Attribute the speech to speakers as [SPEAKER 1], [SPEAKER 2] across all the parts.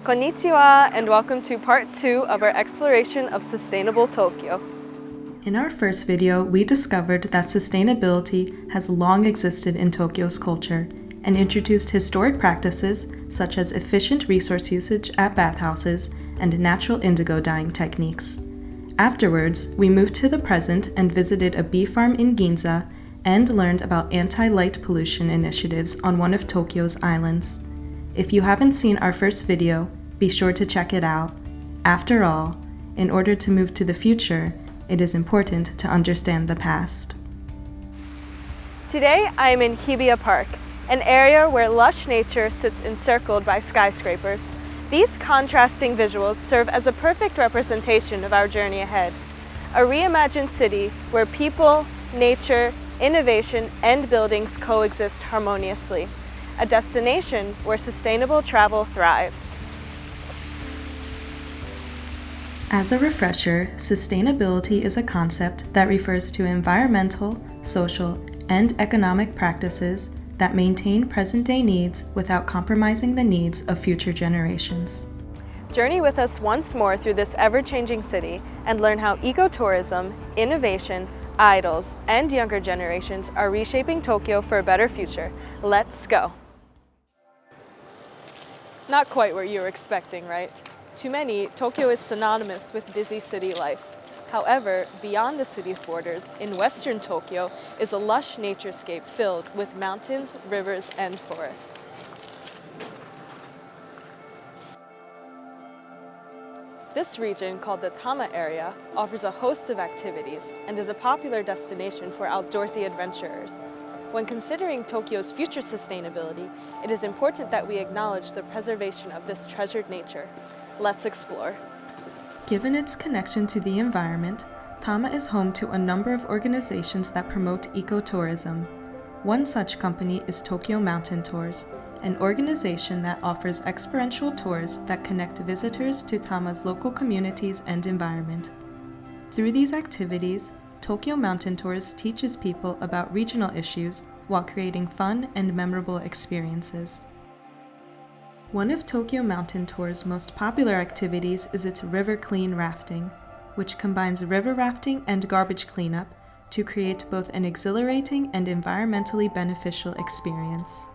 [SPEAKER 1] Konnichiwa, and welcome to part 2 of our exploration of sustainable Tokyo.
[SPEAKER 2] In our first video, we discovered that sustainability has long existed in Tokyo's culture and introduced historic practices such as efficient resource usage at bathhouses and natural indigo dyeing techniques. Afterwards, we moved to the present and visited a bee farm in Ginza and learned about anti-light pollution initiatives on one of Tokyo's islands. If you haven't seen our first video, be sure to check it out. After all, in order to move to the future, it is important to understand the past.
[SPEAKER 1] Today I am in Hibiya Park, an area where lush nature sits encircled by skyscrapers. These contrasting visuals serve as a perfect representation of our journey ahead. A reimagined city where people, nature, innovation, and buildings coexist harmoniously. A destination where sustainable travel thrives.
[SPEAKER 2] As a refresher, sustainability is a concept that refers to environmental, social, and economic practices that maintain present-day needs without compromising the needs of future generations.
[SPEAKER 1] Journey with us once more through this ever-changing city and learn how ecotourism, innovation, idols, and younger generations are reshaping Tokyo for a better future. Let's go! Not quite what you were expecting, right? To many, Tokyo is synonymous with busy city life. However, beyond the city's borders, in western Tokyo is a lush naturescape filled with mountains, rivers, and forests. This region, called the Tama area, offers a host of activities and is a popular destination for outdoorsy adventurers. When considering Tokyo's future sustainability, it is important that we acknowledge the preservation of this treasured nature. Let's explore.
[SPEAKER 2] Given its connection to the environment, Tama is home to a number of organizations that promote ecotourism. One such company is Tokyo Mountain Tours, an organization that offers experiential tours that connect visitors to Tama's local communities and environment. Through these activities, Tokyo Mountain Tours teaches people about regional issues while creating fun and memorable experiences. One of Tokyo Mountain Tours' most popular activities is its river clean rafting, which combines river rafting and garbage cleanup to create both an exhilarating and environmentally beneficial experience.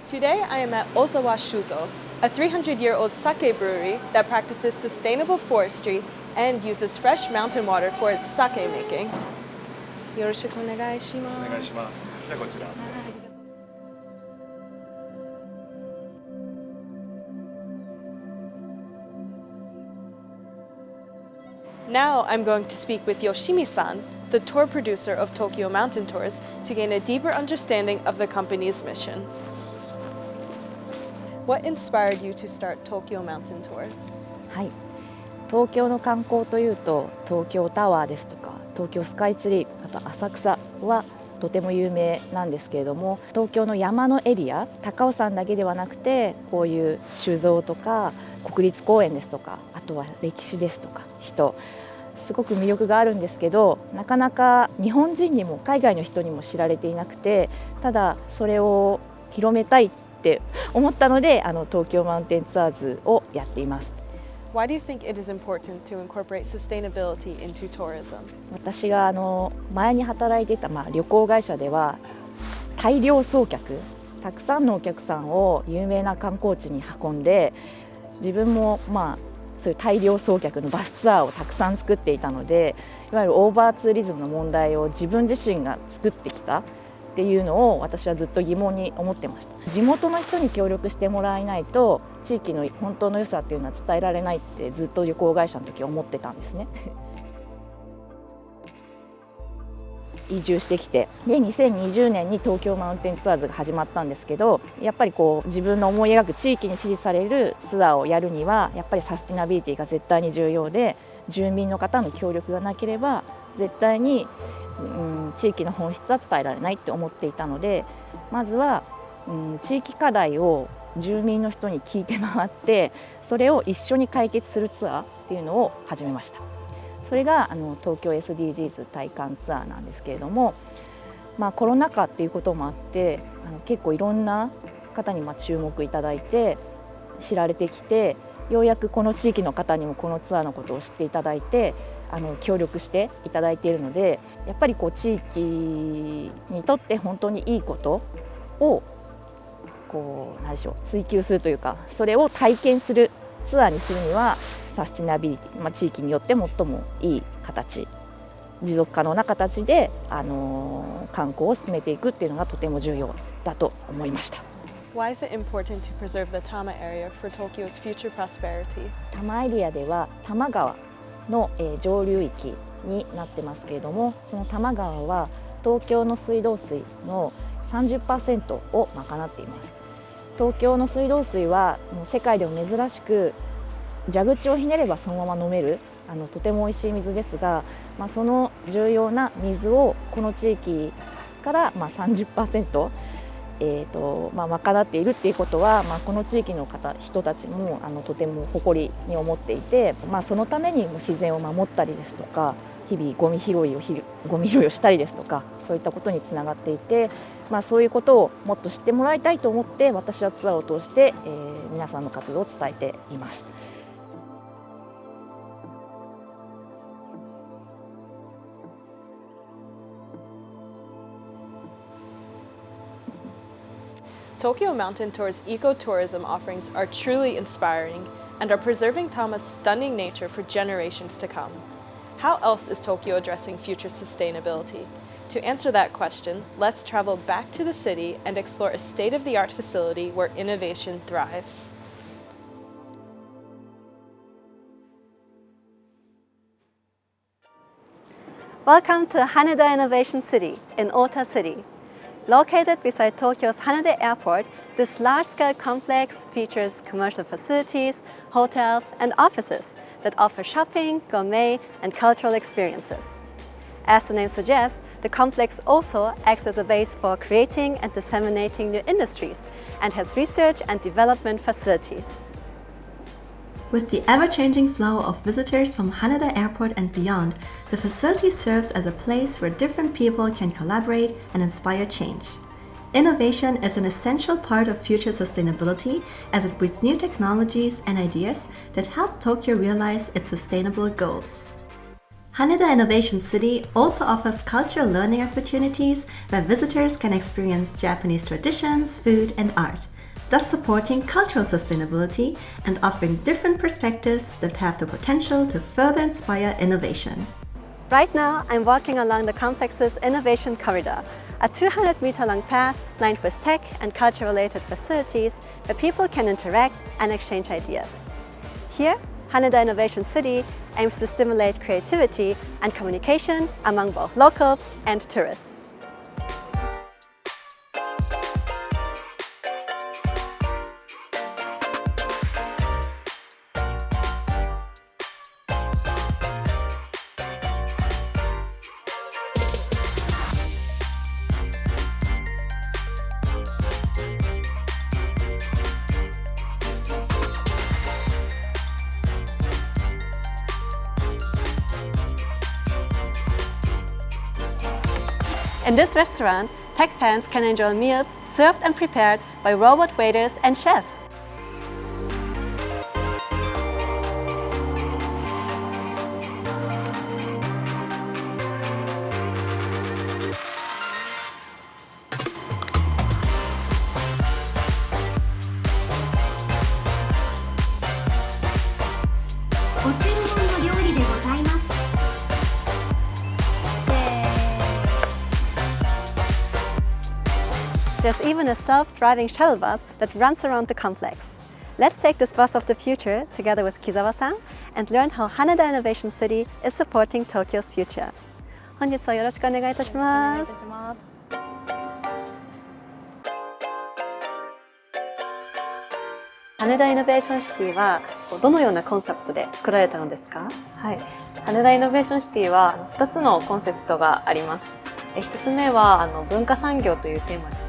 [SPEAKER 1] Today I am at Ozawa Shuzo, a 300-year-old sake brewery that practices sustainable forestry and uses fresh mountain water for its sake making. Yoroshiku onegai shimasu. Now I'm going to speak with Yoshimi-san, the tour producer of Tokyo Mountain Tours, to gain a deeper understanding of the company's mission. What inspired you to start Tokyo Mountain Tours?
[SPEAKER 3] はい、東京の観光というと東京タワーですとか東京スカイツリー、あと浅草はとても有名なんですけれども、東京の山のエリア、高尾山だけではなくてこういう酒造とか国立公園ですとか、あとは歴史ですとか人、すごく魅力があるんですけど、なかなか日本人にも海外の人にも知られていなくて、ただそれを広めたいって思ったので、東京マウンテンツアーズをやっています。
[SPEAKER 1] Why do you think it is important to incorporate sustainability into tourism?
[SPEAKER 3] 私が前に働いていた旅行会社では大量送客、たくさんのお客さんを有名な観光地に運んで、自分もそういう大量送客のバスツアーをたくさん作っていたので、いわゆるオーバーツーリズムの問題を自分自身が作ってきたっていうのを私はずっと疑問に思ってました。地元の人に協力してもらえないと地域の本当の良さっていうのは伝えられないってずっと旅行会社の時思ってたんですね。移住してきて、で2020年に東京マウンテンツアーズが始まったんですけど、やっぱり自分の思い描く地域に支持されるツアーをやるにはやっぱりサスティナビリティが絶対に重要で、住民の方の協力がなければ絶対に地域の本質は伝えられないって思っていたので、まずは地域課題を住民の人に聞いて回って、それを一緒に解決するツアーっていうのを始めました。それが東京 SDGs 体感ツアーなんですけれども、コロナ禍っていうこともあって結構いろんな方に注目いただいて、知られてきて、ようやくこの地域の方にもこのツアーのことを知っていただいて協力していただいているので、やっぱり地域にとって本当にいいことを何でしょう、追求するというか、それを体験するツアーにするにはサスティナビリティ、地域によって最もいい形、持続可能な形で、観光を進めていくっていうのがとても重要だと思いました。
[SPEAKER 1] Why is it important to preserve the Tama area for Tokyo's future prosperity?
[SPEAKER 3] 多摩エリアでは多摩川の上流域になってますけれども、その多摩川は東京の水道水の 30% を賄っています。東京の水道水はもう世界でも珍しく蛇口をひねればそのまま飲めるとても美味しい水ですが、その重要な水をこの地域から30%賄っているっていうことは、この地域の人たちもとても誇りに思っていて、そのために自然を守ったりですとか、日々ゴミ拾いをしたりですとか、そういったことにつながっていて、そういうことをもっと知ってもらいたいと思って、私はツアーを通して、皆さんの活動を伝えています。
[SPEAKER 1] Tokyo Mountain Tour's ecotourism offerings are truly inspiring and are preserving Tama's stunning nature for generations to come. How else is Tokyo addressing future sustainability? To answer that question, let's travel back to the city and explore a state-of-the-art facility where innovation thrives.
[SPEAKER 4] Welcome to Haneda Innovation City in Ota City. Located beside Tokyo's Haneda Airport, this large-scale complex features commercial facilities, hotels, and offices that offer shopping, gourmet, and cultural experiences. As the name suggests, the complex also acts as a base for creating and disseminating new industries and has research and development facilities.
[SPEAKER 2] With the ever-changing flow of visitors from Haneda Airport and beyond, the facility serves as a place where different people can collaborate and inspire change. Innovation is an essential part of future sustainability as it brings new technologies and ideas that help Tokyo realize its sustainable goals. Haneda Innovation City also offers cultural learning opportunities where visitors can experience Japanese traditions, food, and art, thus supporting cultural sustainability and offering different perspectives that have the potential to further inspire innovation.
[SPEAKER 4] Right now, I'm walking along the complex's innovation corridor, a 200-meter-long path lined with tech and culture-related facilities where people can interact and exchange ideas. Here, Haneda Innovation City aims to stimulate creativity and communication among both locals and tourists. In this restaurant, tech fans can enjoy meals served and prepared by robot waiters and chefs. There's even a self-driving shuttle bus that runs around the complex. Let's take this bus of the future together with Kizawa-san and learn how Haneda Innovation City is supporting Tokyo's future. 本日はよろしくお願いいたします。羽田イノベーションシティはどのようなコンセプトで作られたのですか？
[SPEAKER 5] はい、羽田イノベーションシティは2つのコンセプトがあります。1つ目は文化産業というテーマです。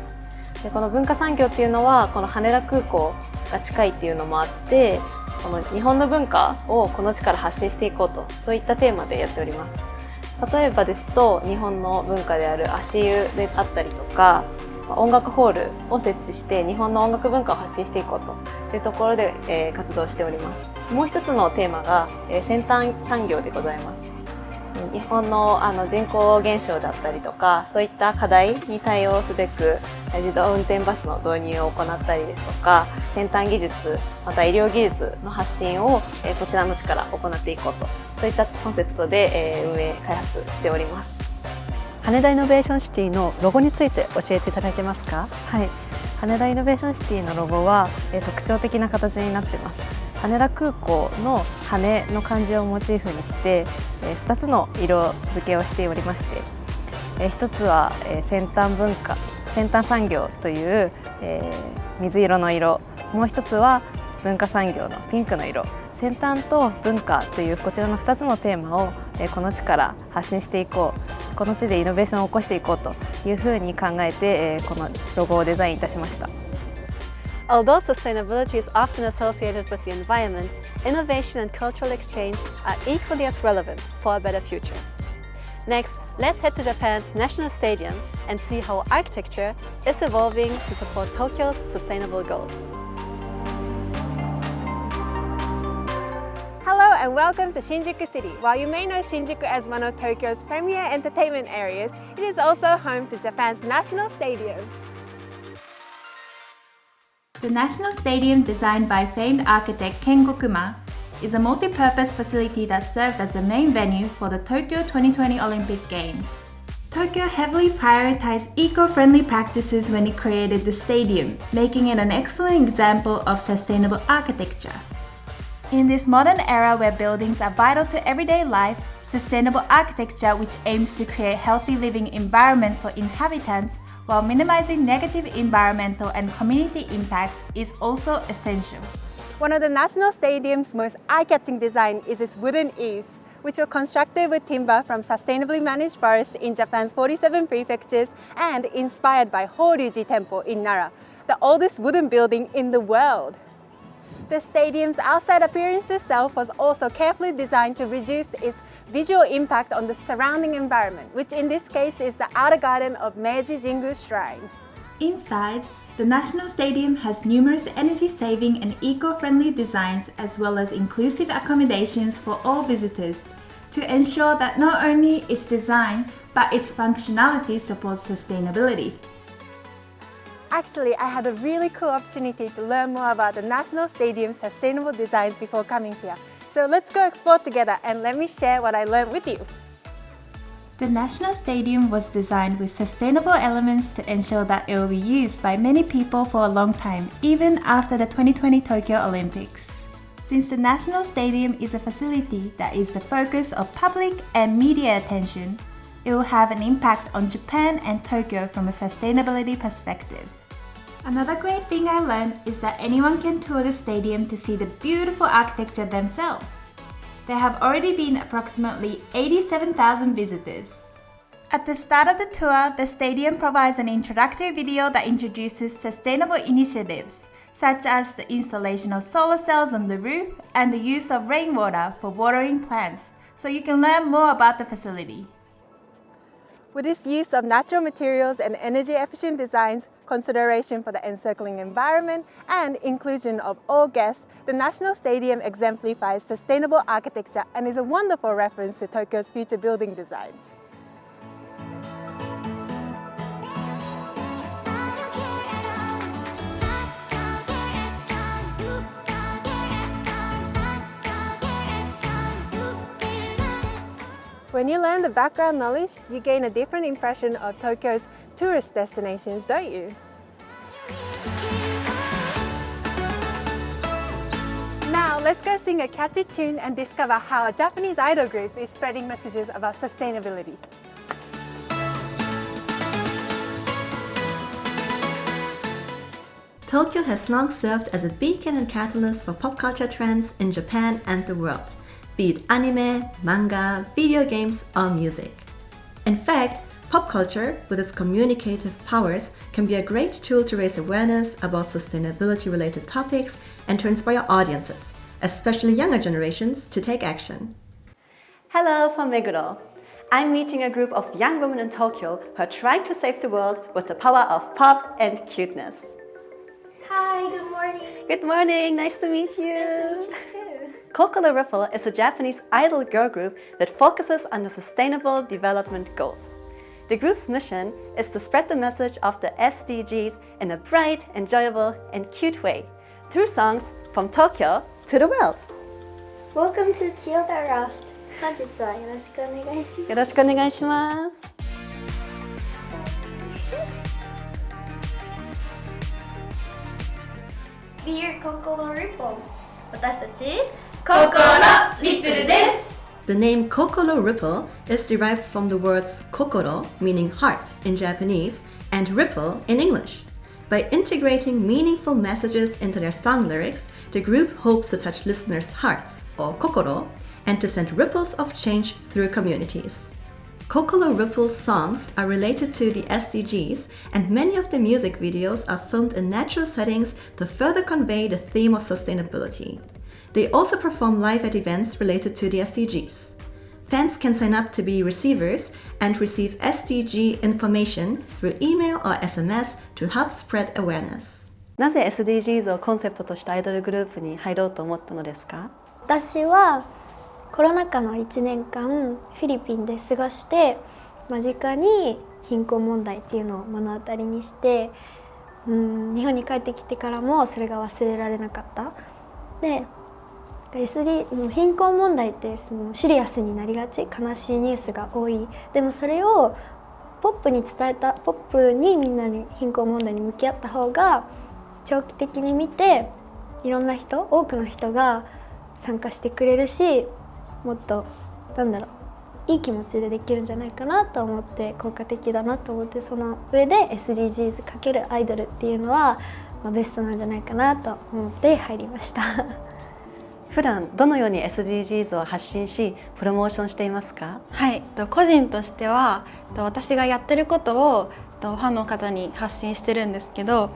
[SPEAKER 5] でこの文化産業っていうのはこの羽田空港が近いっていうのもあって、この日本の文化をこの地から発信していこうと、そういったテーマでやっております。例えばですと、日本の文化である足湯であったりとか、音楽ホールを設置して日本の音楽文化を発信していこうというところで、活動しております。もう一つのテーマが、先端産業でございます。日本の人口減少だったりとか、そういった課題に対応すべく自動運転バスの導入を行ったりですとか、先端技術また医療技術の発信をこちらの地から行っていこうと、そういったコンセプトで運営開発しております。
[SPEAKER 4] 羽田イノベーションシティのロゴについて教えていただけますか？
[SPEAKER 5] はい、羽田イノベーションシティのロゴは特徴的な形になっています。羽田空港の羽の漢字をモチーフにして2つの色付けをしておりまして、一つは先端文化、先端産業という水色の色、もう一つは文化産業のピンクの色。先端と文化というこちらの2つのテーマをこの地から発信していこう、この地でイノベーションを起こしていこうというふうに考えてこのロゴをデザインいたしました。
[SPEAKER 4] Although sustainability is often associated with the environment, innovation and cultural exchange are equally as relevant for a better future. Next, let's head to Japan's National Stadium and see how architecture is evolving to support Tokyo's sustainable goals.
[SPEAKER 1] Hello and welcome to Shinjuku City. While you may know Shinjuku as one of Tokyo's premier entertainment areas, it is also home to Japan's National Stadium.
[SPEAKER 2] The National Stadium, designed by famed architect Ken Gokuma, is a multi-purpose facility that served as the main venue for the Tokyo 2020 Olympic Games. Tokyo heavily prioritized eco-friendly practices when it created the stadium, making it an excellent example of sustainable architecture. In this modern era where buildings are vital to everyday life, sustainable architecture, which aims to create healthy living environments for inhabitants while minimizing negative environmental and community impacts, is also essential.
[SPEAKER 1] One of the National Stadium's most eye-catching design is its wooden eaves, which were constructed with timber from sustainably managed forests in Japan's 47 prefectures and inspired by Horyuji Temple in Nara, the oldest wooden building in the world. The stadium's outside appearance itself was also carefully designed to reduce its visual impact on the surrounding environment, which in this case is the outer garden of Meiji Jingu Shrine.
[SPEAKER 2] Inside, the National Stadium has numerous energy-saving and eco-friendly designs as well as inclusive accommodations for all visitors to ensure that not only its design but its functionality supports sustainability.
[SPEAKER 1] Actually, I had a really cool opportunity to learn more about the National Stadium's sustainable designs before coming here. So let's go explore together and let me share what I learned with you.
[SPEAKER 2] The National Stadium was designed with sustainable elements to ensure that it will be used by many people for a long time, even after the 2020 Tokyo Olympics. Since the National Stadium is a facility that is the focus of public and media attention, it will have an impact on Japan and Tokyo from a sustainability perspective. Another great thing I learned is that anyone can tour the stadium to see the beautiful architecture themselves. There have already been approximately 87,000 visitors. At the start of the tour, the stadium provides an introductory video that introduces sustainable initiatives, such as the installation of solar cells on the roof and the use of rainwater for watering plants, so you can learn more about the facility.
[SPEAKER 1] With its use of natural materials and energy-efficient designs, consideration for the encircling environment, and inclusion of all guests, the National Stadium exemplifies sustainable architecture and is a wonderful reference to Tokyo's future building designs. When you learn the background knowledge, you gain a different impression of Tokyo's tourist destinations, don't you? Now, let's go sing a catchy tune and discover how a Japanese idol group is spreading messages about sustainability.
[SPEAKER 6] Tokyo has long served as a beacon and catalyst for pop culture trends in Japan and the world, be it anime, manga, video games, or music. In fact, pop culture, with its communicative powers, can be a great tool to raise awareness about sustainability-related topics and to inspire audiences, especially younger generations, to take action.
[SPEAKER 4] Hello from Meguro. I'm meeting a group of young women in Tokyo who are trying to save the world with the power of pop and cuteness.
[SPEAKER 7] Hi, good morning.
[SPEAKER 4] Good morning, nice to meet you.
[SPEAKER 7] Nice to meet you too.
[SPEAKER 4] Kokoro Ripple is a Japanese idol girl group that focuses on the Sustainable Development Goals. The group's mission is to spread the message of the SDGs in a bright, enjoyable, and cute way through songs from Tokyo to the world.
[SPEAKER 7] Welcome to Chiyoda Raft. 本日はよろしくお願いします。
[SPEAKER 4] よろしくお願いします。
[SPEAKER 7] Dear Kokoro Ripple 私たち
[SPEAKER 6] The name Kokoro Ripple is derived from the words kokoro, meaning heart in Japanese, and ripple in English. By integrating meaningful messages into their song lyrics, the group hopes to touch listeners' hearts, or kokoro, and to send ripples of change through communities. Kokoro Ripple's songs are related to the SDGs, and many of the music videos are filmed in natural settings to further convey the theme of sustainability. They also perform live at events related to the SDGs. Fans can sign up to be receivers and receive SDG information through email or SMS to help spread awareness.
[SPEAKER 4] なぜ SDGs をコンセプトとしたアイドルグループに入ろうと思ったのですか？
[SPEAKER 7] 私はコロナ禍の1年間フィリピンで過ごして間近に貧困問題っていうのを目の当たりにして日本に帰ってきてからもそれが忘れられなかった。で貧困問題ってそのシリアスになりがち、悲しいニュースが多い。でもそれをポップにみんなに貧困問題に向き合った方が長期的に見ていろんな人、多くの人が参加してくれるし、もっといい気持ちでできるんじゃないかなと思って、効果的だなと思って、その上で SDGs かけるアイドルっていうのは、ベストなんじゃないかなと思って入りました。
[SPEAKER 4] 普段どのように SDGs を発信しプロモーションしていますか？
[SPEAKER 8] はい、個人としては私がやってることをファンの方に発信してるんですけど、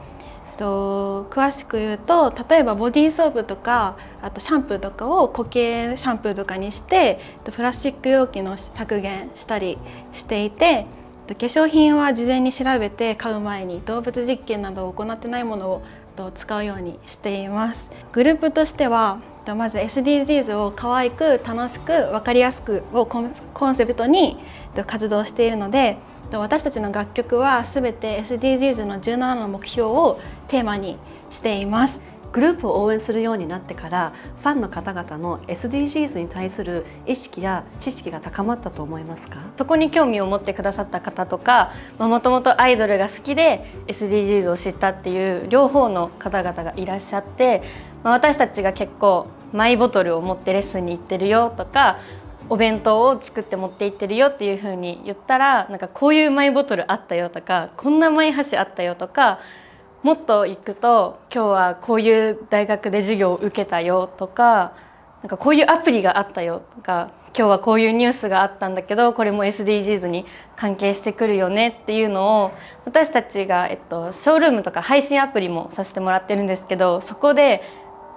[SPEAKER 8] 詳しく言うと、例えばボディーソープとかあとシャンプーとかを固形シャンプーとかにしてプラスチック容器の削減したりしていて、化粧品は事前に調べて買う前に動物実験などを行ってないものを使うようにしています。グループとしてはまず SDGs を可愛く楽しく分かりやすくをコンセプトに活動しているので、私たちの楽曲は全て SDGs の17の目標をテーマにしています。
[SPEAKER 4] グループを応援するようになってからファンの方々の SDGs に対する意識や知識が高まったと思いますか？
[SPEAKER 5] そこに興味を持ってくださった方とか、もともとアイドルが好きで SDGs を知ったっていう両方の方々がいらっしゃって、私たちが結構マイボトルを持ってレッスンに行ってるよとか、お弁当を作って持って行ってるよっていう風に言ったら、こういうマイボトルあったよとか、こんなマイ箸あったよとか、もっと行くと今日はこういう大学で授業を受けたよとか、こういうアプリがあったよとか、今日はこういうニュースがあったんだけどこれも SDGs に関係してくるよねっていうのを、私たちが、ショールームとか配信アプリもさせてもらってるんですけど、そこで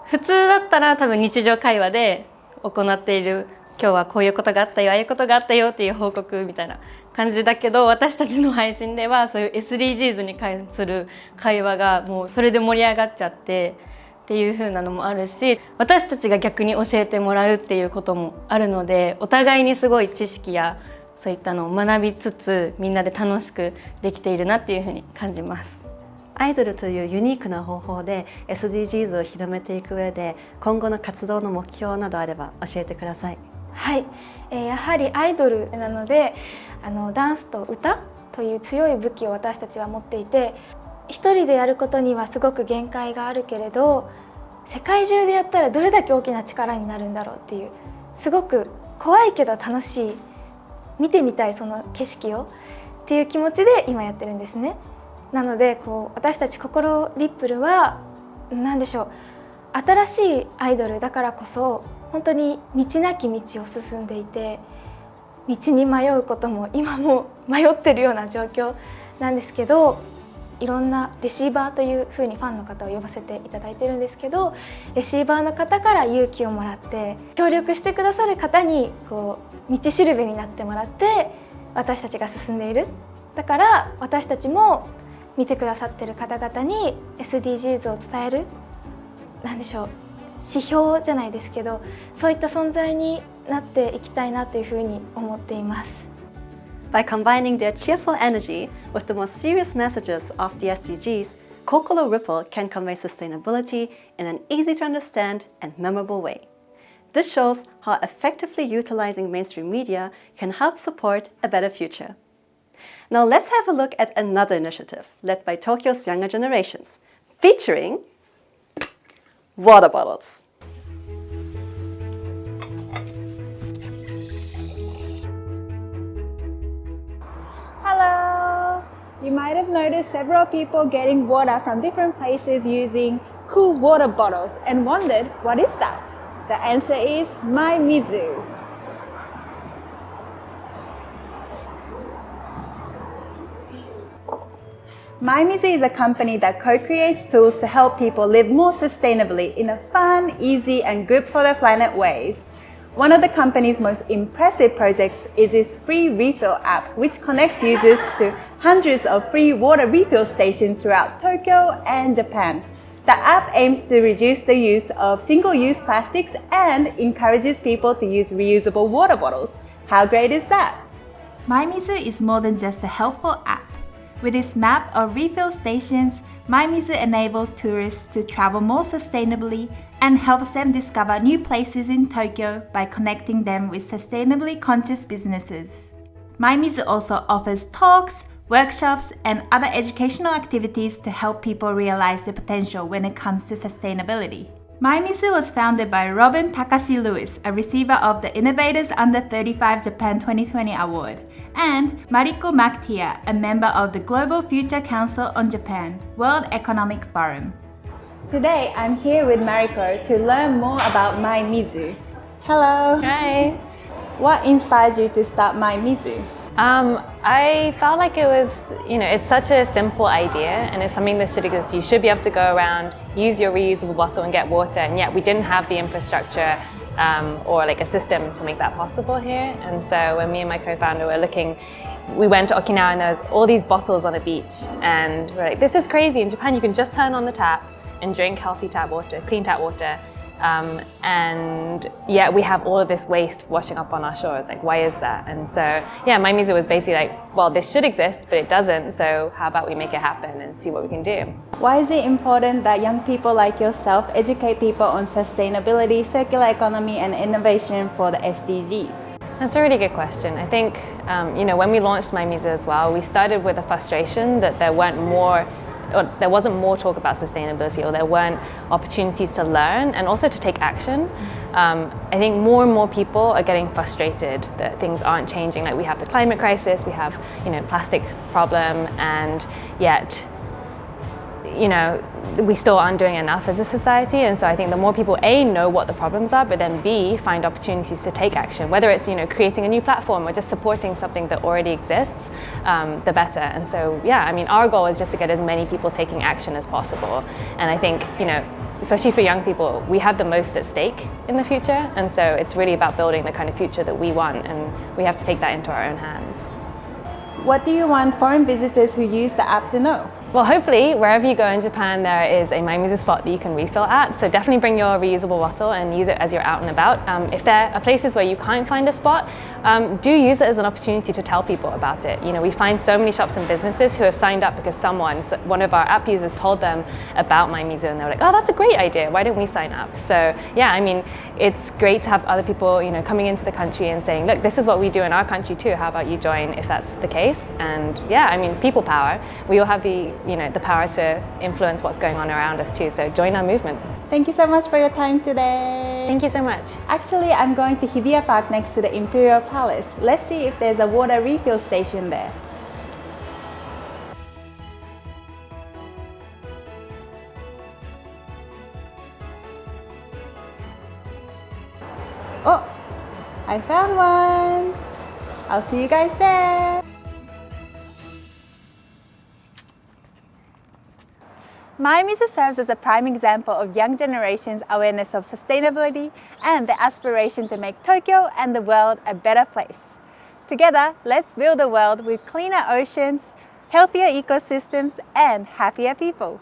[SPEAKER 5] 普通だったら多分日常会話で行っている、今日はこういうことがあったよ、ああいうことがあったよっていう報告みたいな感じだけど、私たちの配信ではそういう SDGs に関する会話がもうそれで盛り上がっちゃってっていう風なのもあるし、私たちが逆に教えてもらうっていうこともあるので、お互いにすごい知識やそういったのを学びつつ、みんなで楽しくできているなっていう風に感じます。
[SPEAKER 4] アイドルというユニークな方法で SDGs を広めていく上で、今後の活動の目標などあれば教えてください。
[SPEAKER 9] はい、やはりアイドルなのでダンスと歌という強い武器を私たちは持っていて、一人でやることにはすごく限界があるけれど、世界中でやったらどれだけ大きな力になるんだろうっていう、すごく怖いけど楽しい、見てみたいその景色をっていう気持ちで今やってるんですね。なので私たち心リップルは何でしょう、新しいアイドルだからこそ本当に道なき道を進んでいて、道に迷うことも今も迷ってるような状況なんですけど、いろんなレシーバーというふうにファンの方を呼ばせていただいてるんですけど、レシーバーの方から勇気をもらって協力してくださる方にこう道しるべになってもらって私たちが進んでいる。だから私たちも見てくださってる方々に SDGs を伝える、なんでしょう、指標じゃないですけど、そういった存在になっていきたいなというふうに思っています。
[SPEAKER 4] By combining their cheerful energy with the more serious messages of the SDGs, Kokoro Ripple can convey sustainability in an easy to understand and memorable way. This shows how effectively utilizing mainstream media can help support a better future. Now let's have a look at another initiative led by Tokyo's younger generations, featuring water bottles.
[SPEAKER 10] Hello! You might have noticed several people getting water from different places using cool water bottles and wondered, what is that? The answer is Maimizu. Maimizu is a company that co-creates tools to help people live more sustainably in a fun, easy and good for the planet ways. One of the company's most impressive projects is its free refill app, which connects users to hundreds of free water refill stations throughout Tokyo and Japan. The app aims to reduce the use of single-use plastics and encourages people to use reusable water bottles. How great is that?
[SPEAKER 11] Maimizu is more than just a helpful app. With its map of refill stations, Maimizu enables tourists to travel more sustainably and helps them discover new places in Tokyo by connecting them with sustainably conscious businesses. Maimizu also offers talks, workshops, and other educational activities to help people realize their potential when it comes to sustainability. Maimizu was founded by Robin Takashi Lewis, a receiver of the Innovators Under 35 Japan 2020 Award, and Mariko Maktia, a member of the Global Future Council on Japan, World Economic Forum.
[SPEAKER 10] Today, I'm here with Mariko to learn more about Maimizu. Hello!
[SPEAKER 5] Hi!
[SPEAKER 10] What inspired you to start Maimizu?
[SPEAKER 5] I felt like it was, it's such a simple idea and it's something that should exist. You should be able to go around, use your reusable bottle and get water, and yet we didn't have the infrastructure or like a system to make that possible here. And so when me and my co-founder were looking, we went to Okinawa and there was all these bottles on a beach, and we're like, this is crazy. In Japan, you can just turn on the tap and drink healthy tap water, clean tap water. And yet we have all of this waste washing up on our shores. Like, why is that? And so, yeah, Maimizu was basically like, well, this should exist, but it doesn't. So how about we make it happen and see what we can do?
[SPEAKER 10] Why is it important that young people like yourself educate people on sustainability, circular economy, and innovation for the SDGs?
[SPEAKER 5] That's a really good question. I think, when we launched Maimizu as well, we started with a frustration that there wasn't more talk about sustainability, or there weren't opportunities to learn and also to take action. I think more and more people are getting frustrated that things aren't changing. Like, we have the climate crisis, we have plastic problem, and yet we still aren't doing enough as a society. And so I think the more people A, know what the problems are, but then B, find opportunities to take action, whether it's creating a new platform or just supporting something that already exists, the better. And so yeah, I mean, our goal is just to get as many people taking action as possible. And I think especially for young people, we have the most at stake in the future, and so it's really about building the kind of future that we want, and we have to take that into our own hands.
[SPEAKER 10] What do you want foreign visitors who use the app to know?
[SPEAKER 5] Well, hopefully, wherever you go in Japan, there is a Maimizu spot that you can refill at. So definitely bring your reusable bottle and use it as you're out and about. If there are places where you can't find a spot, do use it as an opportunity to tell people about it. We find so many shops and businesses who have signed up because one of our app users told them about Maimizu, and they were like, oh, that's a great idea. Why don't we sign up? So yeah, I mean, it's great to have other people, coming into the country and saying, look, this is what we do in our country too. How about you join if that's the case? And yeah, I mean, people power. We all have the power to influence what's going on around us too. So join our movement.
[SPEAKER 10] Thank you so much for your time today.
[SPEAKER 5] Thank you so much.
[SPEAKER 10] Actually, I'm going to Hibiya Park next to the Imperial Palace. Let's see if there's a water refill station there. Oh, I found one. I'll see you guys there. Mayamizu serves as a prime example of young generation's awareness of sustainability and the aspiration to make Tokyo and the world a better place. Together, let's build a world with cleaner oceans, healthier ecosystems, and happier people.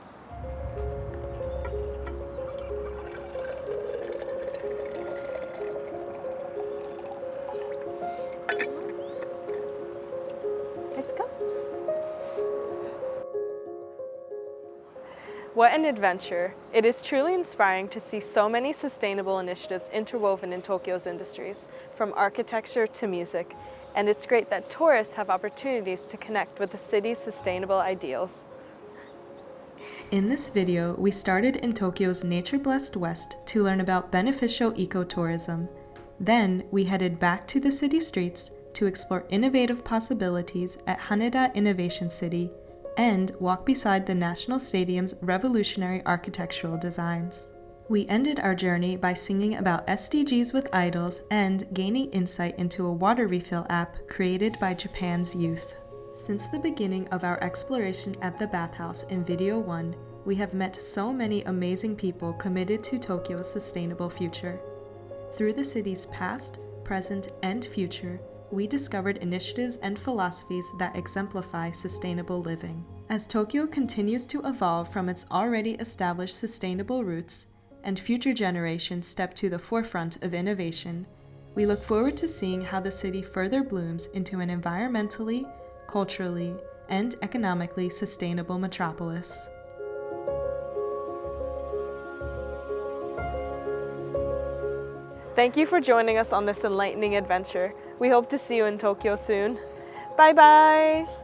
[SPEAKER 10] Let's go.
[SPEAKER 1] What an adventure. It is truly inspiring to see so many sustainable initiatives interwoven in Tokyo's industries, from architecture to music. And it's great that tourists have opportunities to connect with the city's sustainable ideals.
[SPEAKER 2] In this video, we started in Tokyo's nature-blessed west to learn about beneficial ecotourism. Then, we headed back to the city streets to explore innovative possibilities at Haneda Innovation City and walk beside the National Stadium's revolutionary architectural designs. We ended our journey by singing about SDGs with idols and gaining insight into a water refill app created by Japan's youth. Since the beginning of our exploration at the bathhouse in Video 1, we have met so many amazing people committed to Tokyo's sustainable future. Through the city's past, present, and future, we discovered initiatives and philosophies that exemplify sustainable living. As Tokyo continues to evolve from its already established sustainable roots, and future generations step to the forefront of innovation, we look forward to seeing how the city further blooms into an environmentally, culturally, and economically sustainable metropolis.
[SPEAKER 1] Thank you for joining us on this enlightening adventure. We hope to see you in Tokyo soon. Bye bye!